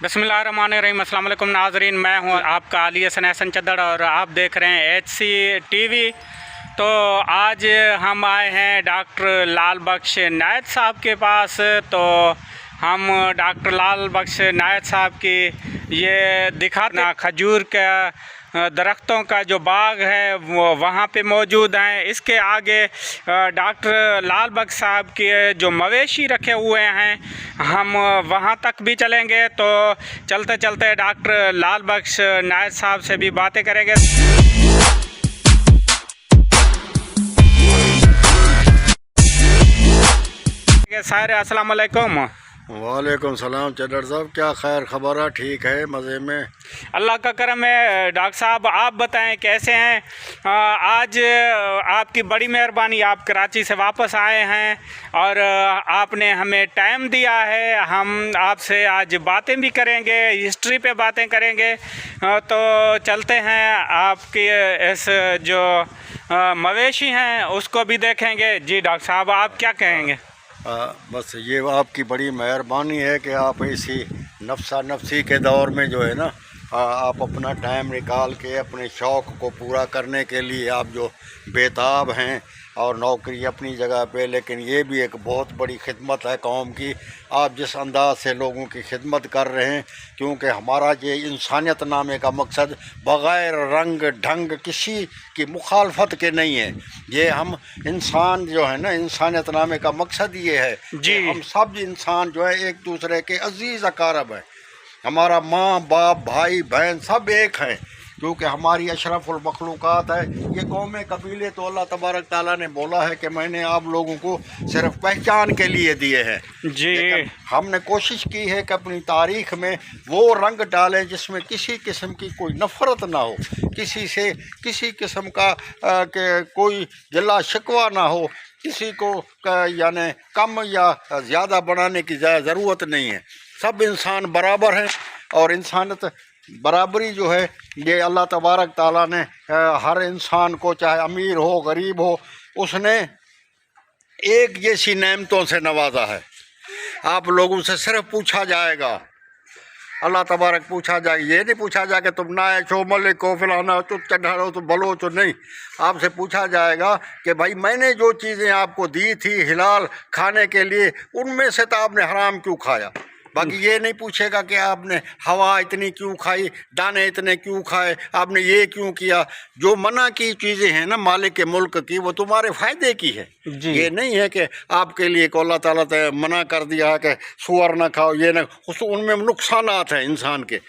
बिस्मिल्लाहिर्रहमानिर्रहीम। अस्सलाम वालेकुम नाज़रीन, मैं हूं आपका अली हसन एहसन चद्दड़ और आप देख रहे हैं HC TV। तो आज हम आए हैं डॉक्टर लाल बख्श नायत साहब के पास। तो हम डॉक्टर लाल बख्श नायत साहब की ये दिखाते खजूर का दरख्तों का जो बाग है वो वहाँ पे मौजूद हैं। इसके आगे डॉक्टर लाल बख्श साहब के जो मवेशी रखे हुए हैं हम वहाँ तक भी चलेंगे। तो चलते चलते डॉक्टर लाल बख्श नायत साहब से भी बातें करेंगे। सारे अस्सलाम वालेकुम। वालेकुम सलाम चद्दड़ साहब, क्या खैर खबर है? ठीक है, मज़े में, अल्लाह का करम है। डॉक्टर साहब आप बताएं कैसे हैं? आज आपकी बड़ी मेहरबानी, आप कराची से वापस आए हैं और आपने हमें टाइम दिया है। हम आपसे आज बातें भी करेंगे, हिस्ट्री पे बातें करेंगे। तो चलते हैं, आपके इस जो मवेशी हैं उसको भी देखेंगे। जी डॉक्टर साहब आप क्या कहेंगे? बस ये आपकी बड़ी मेहरबानी है कि आप इसी नफ्सा नफसी के दौर में जो है ना, आप अपना टाइम निकाल के अपने शौक़ को पूरा करने के लिए आप जो बेताब हैं। और नौकरी अपनी जगह पे, लेकिन ये भी एक बहुत बड़ी खिदमत है कौम की। आप जिस अंदाज से लोगों की खिदमत कर रहे हैं, क्योंकि हमारा ये इंसानियत नामे का मकसद बग़ैर रंग ढंग किसी की मुखालफत के नहीं है। ये हम इंसान जो है ना, इंसानियत नामे का मकसद ये है कि हम सब इंसान जो है एक दूसरे के अजीज़ अकारब हैं। हमारा माँ बाप भाई बहन सब एक हैं, क्योंकि हमारी अशरफुल मखलूक़ात है। ये कौमें कबीले तो अल्लाह तबारक ताला ने बोला है कि मैंने आप लोगों को सिर्फ पहचान के लिए दिए हैं। जी, हमने कोशिश की है कि अपनी तारीख़ में वो रंग डालें जिसमें किसी किस्म की कोई नफ़रत ना हो, किसी से किसी किस्म का कोई गिला शिकवा ना हो, किसी को यानी कम या ज़्यादा बनाने की ज़रूरत नहीं है। सब इंसान बराबर हैं और इंसानियत बराबरी जो है ये अल्लाह तबारक ताला ने हर इंसान को, चाहे अमीर हो गरीब हो, उसने एक जैसी नेमतों से नवाजा है। आप लोगों से सिर्फ पूछा जाएगा, अल्लाह तबारक पूछा जाएगा, ये नहीं पूछा जाएगा तुम नायक हो, मलिक हो, फिलाना हो, तो चढ़ा हो, तो बलोच हो, नहीं। आपसे पूछा जाएगा कि भाई मैंने जो चीज़ें आपको दी थी हिलाल खाने के लिए, उनमें से तो आपने हराम क्यों खाया। बाकी ये नहीं पूछेगा कि आपने हवा इतनी क्यों खाई, दाने इतने क्यों खाए, आपने ये क्यों किया। जो मना की चीज़ें हैं ना मालिक के मुल्क की, वो तुम्हारे फ़ायदे की है। ये नहीं है कि आपके लिए को अल्लाह ताला ने मना कर दिया है कि सूअर ना खाओ, ये ना, उनमें नुकसानात हैं इंसान के।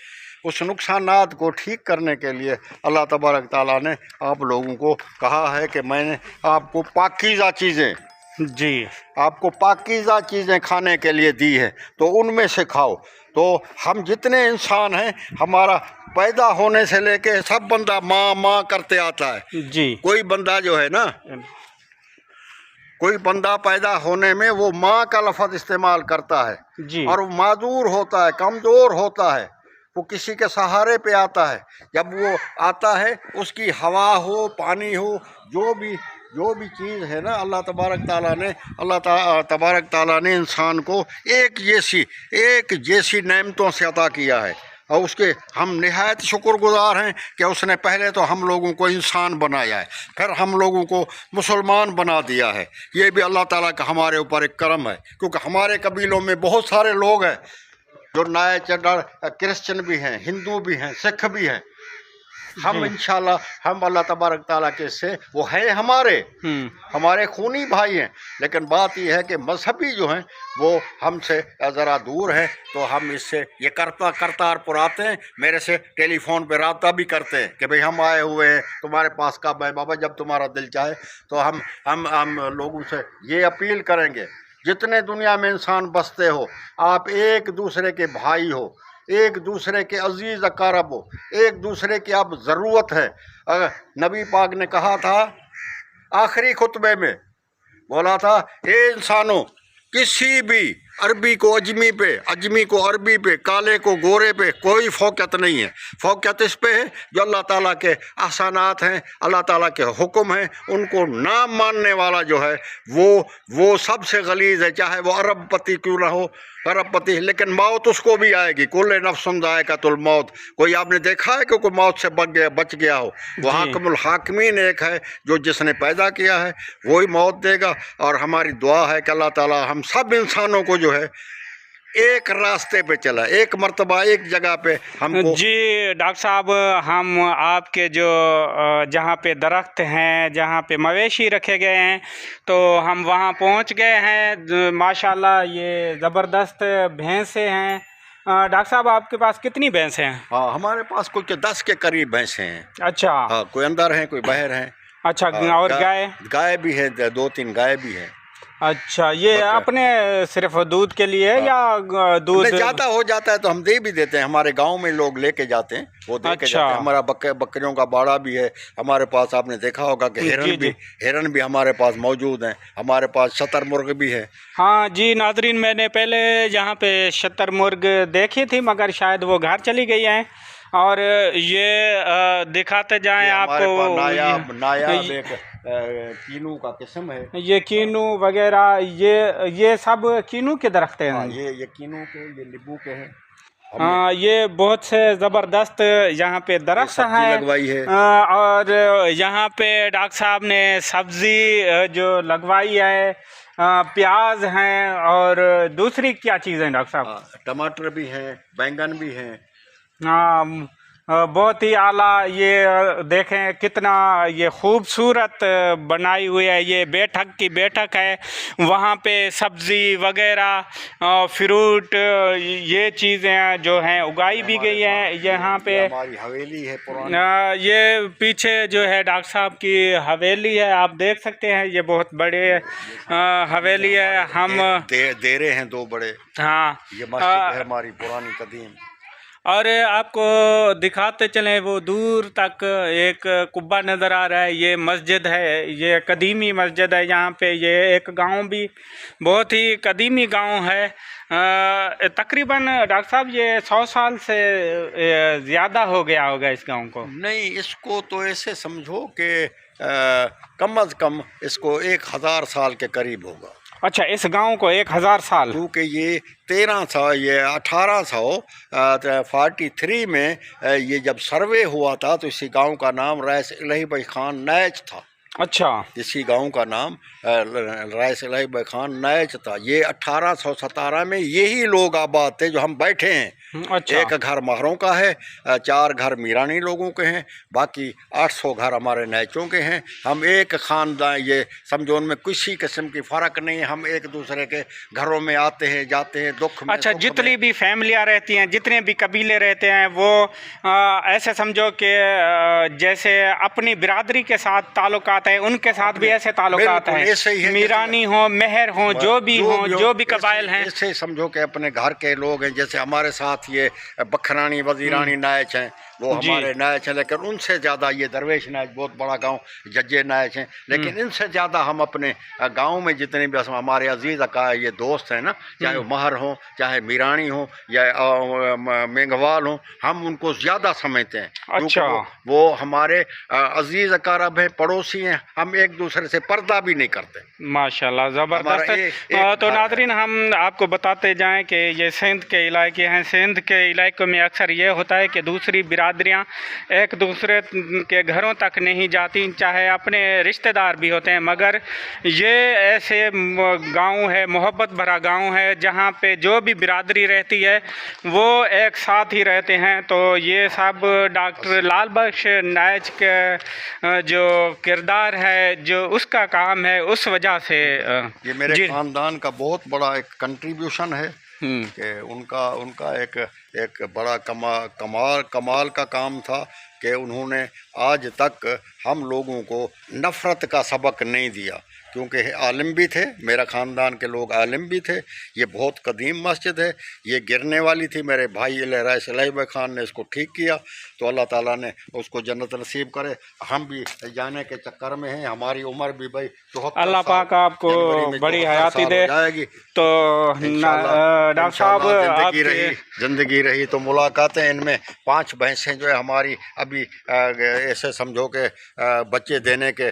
उस नुकसानात को ठीक करने के लिए अल्लाह तबारक ताला ने आप लोगों को कहा है कि मैंने आपको पाकीज़ा चीज़ें, जी, आपको पाकीज़ा चीज़ें खाने के लिए दी है, तो उनमें से खाओ। तो हम जितने इंसान हैं, हमारा पैदा होने से लेके सब बंदा माँ माँ करते आता है। जी, कोई बंदा जो है ना, कोई बंदा पैदा होने में वो माँ का लफ्ज़ इस्तेमाल करता है। जी, और वो माजूर होता है, कमज़ोर होता है, वो किसी के सहारे पे आता है। जब वो आता है, उसकी हवा हो, पानी हो, जो भी चीज़ है ना, अल्लाह तबारक ताला ने इंसान को एक जैसी नेमतों से अता किया है। और उसके हम निहायत शुक्रगुज़ार हैं कि उसने पहले तो हम लोगों को इंसान बनाया है, फिर हम लोगों को मुसलमान बना दिया है। ये भी अल्लाह ताला का हमारे ऊपर एक करम है, क्योंकि हमारे कबीलों में बहुत सारे लोग हैं जो नायत चद्दड़ क्रिश्चियन भी हैं, हिंदू भी हैं, सिख भी हैं। हम इंशाल्लाह हम अल्लाह तबारक ताला के से वो है हमारे खूनी भाई हैं। लेकिन बात यह है कि मजहबी जो हैं वो हमसे ज़रा दूर हैं। तो हम इससे ये करतारपुर आते हैं, मेरे से टेलीफोन पे रब्ता भी करते हैं कि भाई हम आए हुए हैं, तुम्हारे पास कब है बाबा, जब तुम्हारा दिल चाहे। तो हम लोगों से ये अपील करेंगे, जितने दुनिया में इंसान बसते हो, आप एक दूसरे के भाई हो, एक दूसरे के अजीज़ अकारब हो, एक दूसरे की आप ज़रूरत है। नबी पाक ने कहा था आखिरी खुतबे में, बोला था, ए इंसानों, किसी भी अरबी को अजमी पे, अजमी को अरबी पे, काले को गोरे पे कोई फ़ौक़ियत नहीं है। फ़ौक़ियत इस पे है जो अल्लाह ताला के एहसानात हैं, अल्लाह ताला के हुक्म हैं, उनको ना मानने वाला जो है वो सबसे गलीज़ है, चाहे वो अरबपति क्यों ना हो, खरबपति, लेकिन मौत उसको भी आएगी। कुल्ले नफ्सुन ज़ायक़तुल मौत। कोई आपने देखा है कि कोई मौत से बच गया हो? वो हाकिमुल हाकिमीन एक है जो जिसने पैदा किया है वही मौत देगा। और हमारी दुआ है कि अल्लाह ताला हम सब इंसानों को जो है एक रास्ते पे चला, एक मर्तबा एक जगह पे हमको। जी डॉक्टर साहब, हम आपके जो जहाँ पे दरख्त हैं, जहाँ पे मवेशी रखे गए हैं, तो हम वहाँ पहुँच गए हैं। माशाल्लाह ये ज़बरदस्त भैंसें हैं। डॉक्टर साहब, आपके पास कितनी भैंसें हैं? हाँ, हमारे पास कुछ 10 के करीब भैंसें हैं। अच्छा। हाँ, कोई अंदर हैं, कोई बाहर हैं। अच्छा। और गाय भी है, 2-3 गाय भी है। अच्छा, ये अपने सिर्फ दूध के लिए या दूध ज़्यादा हो जाता है तो हम दे भी देते हैं। हमारे गांव में लोग लेके जाते हैं, वो दे के जाते हैं। हमारा बकरियों का बाड़ा भी है हमारे पास। आपने देखा होगा कि हिरन भी हमारे पास मौजूद हैं। हमारे पास शतरमुर्ग भी है। हाँ जी नाज़रीन, मैंने पहले यहाँ पे शतरमुर्ग देखी थी, मगर शायद वो घर चली गई हैं। और ये दिखाते जाएं आपको। नायाब एक कीनू का किस्म है। ये कीनू वगैरह, ये सब कीनू के दरख्त हैं। हाँ, ये कीनू के, ये नींबू के हैं। हाँ, ये बहुत से ज़बरदस्त यहाँ पे दरख्त हैं लगवाई है। और यहाँ पे डॉक्टर साहब ने सब्ज़ी जो लगवाई है, प्याज हैं। और दूसरी क्या चीज़ें डॉक्टर साहब? टमाटर भी हैं, बैंगन भी हैं। हाँ, बहुत ही आला। ये देखें कितना ये खूबसूरत बनाई हुई है। ये बैठक की बैठक है, वहाँ पे सब्ज़ी वगैरह, फ्रूट, ये चीज़ें जो हैं उगाई भी गई हैं यहाँ पे। हमारी हवेली है पुरानी। ये पीछे जो है डॉक्टर साहब की हवेली है, आप देख सकते हैं। ये बहुत बड़े हवेली है। हम देरे हैं 2 बड़े। हाँ, ये मस्जिद है हमारी पुरानी कदीम। और आपको दिखाते चलें, वो दूर तक एक कुब्बा नज़र आ रहा है। ये मस्जिद है, ये कदीमी मस्जिद है। यहाँ पे ये एक गांव भी बहुत ही कदीमी गांव है। तकरीबन डॉक्टर साहब ये 100 साल से ज़्यादा हो गया होगा इस गांव को। नहीं, इसको तो ऐसे समझो कि कम अज़ कम इसको 1000 साल के करीब होगा। अच्छा, इस गांव को 1000 साल? क्योंकि ये 1843 में ये जब सर्वे हुआ था तो इसी गांव का नाम रईस इलाही भाई खान नैच था। अच्छा। इसी गांव का नाम रईस इलाही भाई खान नैच था। ये 1817 में यही लोग आबाद थे जो हम बैठे हैं। अच्छा। एक घर महरों का है, 4 घर मीरानी लोगों के हैं, बाकी 800 घर हमारे नैचों के हैं। हम एक ख़ानदान, ये समझो उनमें किसी किस्म की फ़र्क नहीं है। हम एक दूसरे के घरों में आते हैं, जाते हैं, दुख में। अच्छा, जितनी भी फैमिलियाँ रहती हैं, जितने भी कबीले रहते हैं, वो ऐसे समझो कि जैसे अपनी बिरादरी के साथ ताल्लुकात हैं, उनके साथ भी ऐसे ताल्लुकात हैं। मीरानी हो, मेहर हो, जो भी हो, जो भी कबाइल हैं, ऐसे समझो कि अपने घर के लोग हैं। जैसे हमारे साथ ये बखरानी वजीरानी नायच हैं, वो हमारे नायच हैं। लेकिन उनसे ज़्यादा ये दरवेश नायच, बहुत बड़ा गांव, जज्जे नायच हैं। लेकिन इनसे ज़्यादा हम अपने गांव में जितने भी हमारे अजीज़ अका ये दोस्त हैं ना, चाहे वो महर हों, चाहे मीरानी हो, या मेंघवाल हों, हम उनको ज़्यादा समझते हैं। अच्छा। वो हमारे अजीज़ अकारब हैं, पड़ोसी हैं। हम एक दूसरे से पर्दा भी नहीं करते। माशाल्लाह, ज़बरदस्त। तो नाज़रीन, हम आपको बताते जाएं कि ये सिंध के इलाके हैं। सिंध के इलाके में अक्सर ये होता है कि दूसरी बिरादरियां एक दूसरे के घरों तक नहीं जाती, चाहे अपने रिश्तेदार भी होते हैं। मगर ये ऐसे गांव है, मोहब्बत भरा गांव है, जहां पे जो भी बिरादरी रहती है वो एक साथ ही रहते हैं। तो ये सब डॉक्टर लाल बख्श नायच के जो किरदार है, जो उसका काम है, उस वजह से ये मेरे ख़ानदान का बहुत बड़ा एक कंट्रीब्यूशन है कि उनका एक बड़ा कमाल का काम था कि उन्होंने आज तक हम लोगों को नफ़रत का सबक नहीं दिया। क्योंकि आलिम भी थे, मेरा ख़ानदान के लोग आलिम भी थे। ये बहुत कदीम मस्जिद है, ये गिरने वाली थी। मेरे भाई रईस इलाही भाई खान ने इसको ठीक किया, तो अल्लाह ताला ने उसको जन्नत नसीब करे। हम भी जाने के चक्कर में हैं, हमारी उम्र भी भाई 74 अल्लाह पाक आपको बड़ी हयाती दे जाएगी। तो डॉक्टर साहब, ज़िंदगी रही तो मुलाकातें। इनमें 5 भैंसें जो है हमारी अभी ऐसे समझो कि बच्चे देने के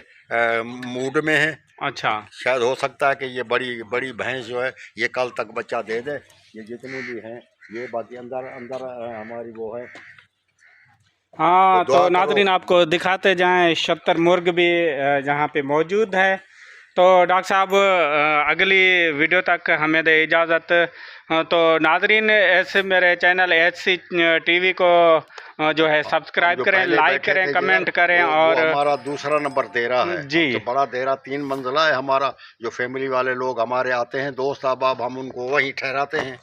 मूड में हैं। अच्छा। शायद हो सकता है कि ये बड़ी बड़ी भैंस जो है ये कल तक बच्चा दे दे। ये जितने भी हैं ये बाकी अंदर अंदर हमारी वो है। तो हाँ, दुआ तो करो। नाज़रीन आपको दिखाते जाएं, 76 मुर्ग भी जहाँ पे मौजूद है। तो डॉक्टर साहब अगली वीडियो तक हमें दे इजाज़त। तो नाज़रीन ऐसे मेरे चैनल HC TV को जो है हम सब्सक्राइब जो करें, पहले लाइक बैठे करें, थे जिधर कमेंट करें वो और हमारा दूसरा नंबर देरा है। जी। अब तो बड़ा देरा 3 मंजिला है हमारा। जो फैमिली वाले लोग हमारे आते हैं दोस्त, अब हम उनको वहीं ठहराते हैं।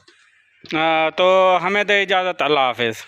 तो हमें दे इजाज़त। अल्लाह हाफिज़।